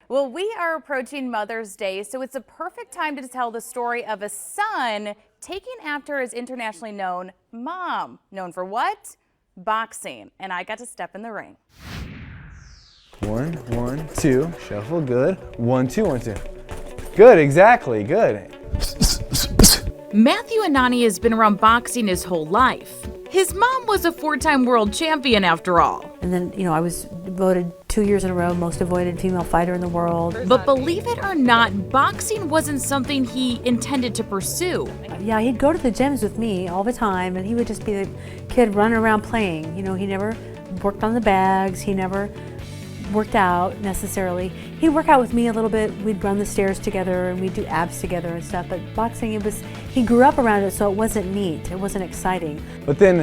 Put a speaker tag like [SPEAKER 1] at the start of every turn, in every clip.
[SPEAKER 1] Well, we are approaching Mother's Day, so it's a perfect time to tell the story of a son taking after his internationally known mom. Known for what? Boxing. And I got to step in the ring.
[SPEAKER 2] 1, 2, shuffle, good. 1, 2, 1, 2. Good, exactly, good.
[SPEAKER 1] Matthew Anani has been around boxing his whole life. His mom was a 4-time world champion after all.
[SPEAKER 3] And then, I was voted 2 years in a row most avoided female fighter in the world.
[SPEAKER 1] But believe it or not, boxing wasn't something he intended to pursue.
[SPEAKER 3] Yeah, he'd go to the gyms with me all the time, and he would just be the kid running around playing. He never worked on the bags. He never worked out necessarily. He'd work out with me a little bit. We'd run the stairs together and we'd do abs together and stuff. But boxing, he grew up around it, so it wasn't neat. It wasn't exciting.
[SPEAKER 2] But then,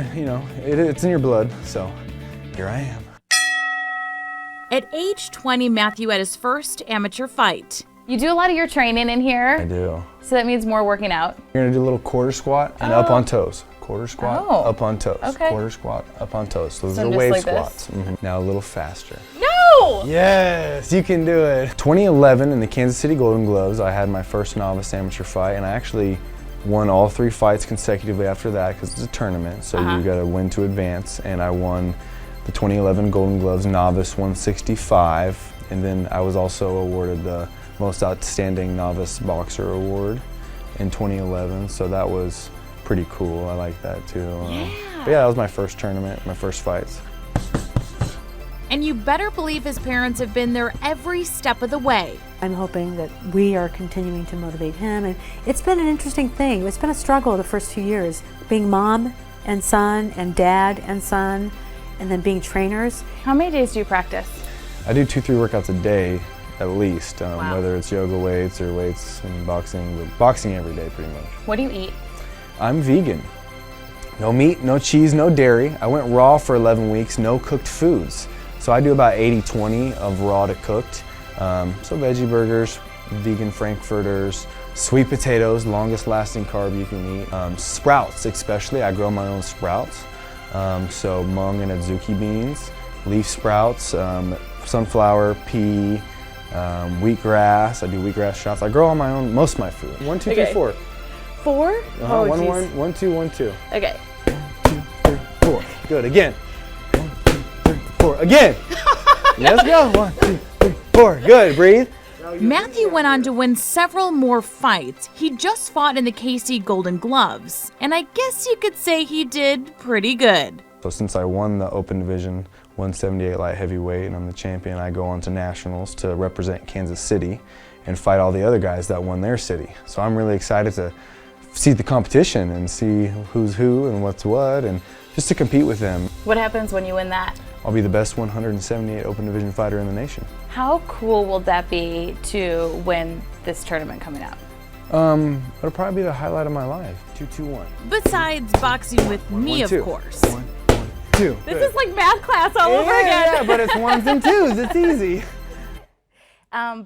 [SPEAKER 2] it's in your blood, so here I am.
[SPEAKER 1] At age 20, Matthew had his first amateur fight. You do a lot of your training in here.
[SPEAKER 2] I do.
[SPEAKER 1] So that means more working out.
[SPEAKER 2] You're gonna do a little quarter squat and up on toes. Quarter squat, up on toes.
[SPEAKER 1] Okay.
[SPEAKER 2] Quarter squat, up on toes. Those
[SPEAKER 1] So
[SPEAKER 2] are
[SPEAKER 1] just
[SPEAKER 2] wave
[SPEAKER 1] like
[SPEAKER 2] squats. Now a little faster.
[SPEAKER 1] No!
[SPEAKER 2] Yes, you can do it. 2011 in the Kansas City Golden Gloves, I had my first novice amateur fight, and I actually won all 3 fights consecutively after that because it's a tournament, so you got to win to advance. And I won the 2011 Golden Gloves Novice 165, and then I was also awarded the Most Outstanding Novice Boxer Award in 2011, so that was pretty cool. I like that too. But yeah, that was my first tournament, my first fights.
[SPEAKER 1] And you better believe his parents have been there every step of the way.
[SPEAKER 3] I'm hoping that we are continuing to motivate him. And it's been an interesting thing. It's been a struggle the first few years, being mom and son and dad and son, and then being trainers.
[SPEAKER 1] How many days do you practice?
[SPEAKER 2] I do 2-3 workouts a day at least, whether it's yoga weights or weights and boxing, but boxing every day pretty much.
[SPEAKER 1] What do you eat?
[SPEAKER 2] I'm vegan. No meat, no cheese, no dairy. I went raw for 11 weeks, no cooked foods. So I do about 80-20 of raw to cooked. So veggie burgers, vegan frankfurters, sweet potatoes, longest lasting carb you can eat. Sprouts especially, I grow my own sprouts. So mung and adzuki beans, leaf sprouts, sunflower, pea, wheatgrass. I do wheatgrass shots. I grow on my own, most of my food. 1, 2, 3, 4.
[SPEAKER 1] 4? Oh,
[SPEAKER 2] 1, 2, 1, 2.
[SPEAKER 1] Okay.
[SPEAKER 2] 1, 2, 3, 4. Good, again. 1, 2, 3, 4, again. Let's go. 1, 2, 3, 4. Good, breathe.
[SPEAKER 1] Matthew went on to win several more fights. He just fought in the KC Golden Gloves, and I guess you could say he did pretty good.
[SPEAKER 2] So since I won the open division 178 light heavyweight and I'm the champion, I go on to nationals to represent Kansas City and fight all the other guys that won their city. So I'm really excited to see the competition and see who's who and what's what, and just to compete with them.
[SPEAKER 1] What happens when you win that?
[SPEAKER 2] I'll be the best 178 open division fighter in the nation.
[SPEAKER 1] How cool will that be to win this tournament coming up?
[SPEAKER 2] It'll probably be the highlight of my life. 2, 2, 1.
[SPEAKER 1] Besides boxing with me,
[SPEAKER 2] 1, 2.
[SPEAKER 1] of course.
[SPEAKER 2] 1, 2.
[SPEAKER 1] This is like math class all over again.
[SPEAKER 2] Yeah, but it's 1s and 2s. It's easy.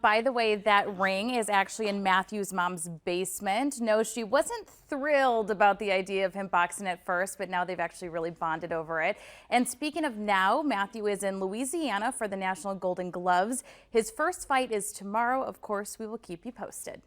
[SPEAKER 1] By the way, that ring is actually in Matthew's mom's basement. No, she wasn't thrilled about the idea of him boxing at first, but now they've actually really bonded over it. And speaking of now, Matthew is in Louisiana for the National Golden Gloves. His first fight is tomorrow. Of course, we will keep you posted.